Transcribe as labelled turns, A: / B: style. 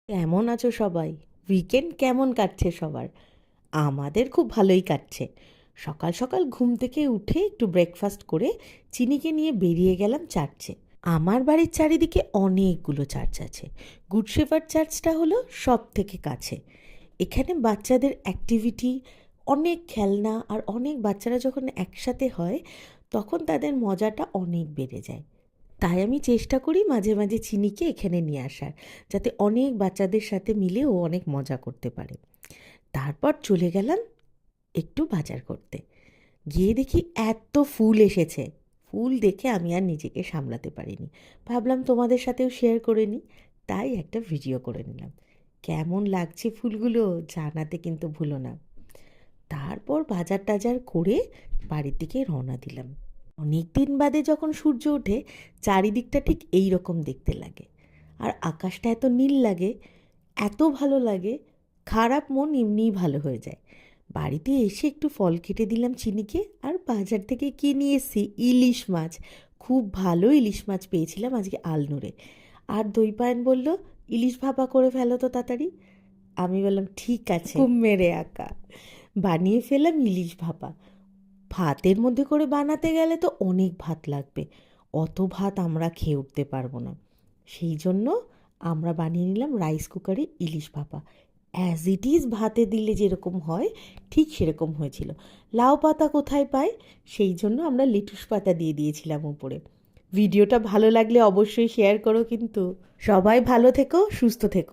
A: কেমন আছো সবাই? উইকেন্ড কেমন কাটছে সবার? আমাদের খুব ভালোই কাটছে। সকাল সকাল ঘুম থেকে উঠে একটু ব্রেকফাস্ট করে চিনিকে নিয়ে বেরিয়ে গেলাম চার্চে। আমার বাড়ির চারিদিকে অনেকগুলো চার্চ আছে। গুড শেফার্ড চার্চটা হলো সব থেকে কাছে। এখানে বাচ্চাদের অ্যাক্টিভিটি, অনেক খেলনা আর অনেক বাচ্চারা যখন একসাথে হয় তখন তাদের মজাটা অনেক বেড়ে যায়। তাই আমি চেষ্টা করি মাঝে মাঝে চিনিকে এখানে নিয়ে আসার, যাতে অনেক বাচ্চাদের সাথে মিলে ও অনেক মজা করতে পারে। তারপর চলে গেলাম একটু বাজার করতে। গিয়ে দেখি এত ফুল এসেছে। ফুল দেখে আমি আর নিজেকে সামলাতে পারিনি। ভাবলাম তোমাদের সাথেও শেয়ার করে নিই, তাই একটা ভিডিও করে নিলাম। কেমন লাগছে ফুলগুলো জানাতে কিন্তু ভুলো না। তারপর বাজার টাজার করে বাড়ির দিকে রওনা দিলাম। অনেক দিন বাদে যখন সূর্য ওঠে চারিদিকটা ঠিক এই রকম দেখতে লাগে, আর আকাশটা এত নীল লাগে, এত ভালো লাগে, খারাপ মন এমনিই ভালো হয়ে যায়। বাড়িতে এসে একটু ফল কেটে দিলাম চিনিকে, আর বাজার থেকে কিনে এসেছি ইলিশ মাছ। খুব ভালো ইলিশ মাছ পেয়েছিলাম আজকে আলনুরে। আর দই পায়েন বলল, ইলিশ ভাপা করে ফেলো তো তাড়াতাড়ি। আমি বললাম ঠিক আছে, খুব মেরে আঁকা। বানিয়ে ফেলাম ইলিশ ভাপা। ভাতের মধ্যে করে বানাতে গেলে তো অনেক ভাত লাগবে, অত ভাত আমরা খেয়ে উঠতে পারবো না। সেই জন্য আমরা বানিয়ে নিলাম রাইস কুকারে ইলিশ ভাপা। অ্যাজ ইট ইজ ভাতে দিলে যেরকম হয় ঠিক সেরকম হয়েছিল। লাউ পাতা কোথায় পায়, সেই জন্য আমরা লেটুস পাতা দিয়ে দিয়েছিলাম উপরে। ভিডিওটা ভালো লাগলে অবশ্যই শেয়ার করো কিন্তু। সবাই ভালো থেকো, সুস্থ থেকো।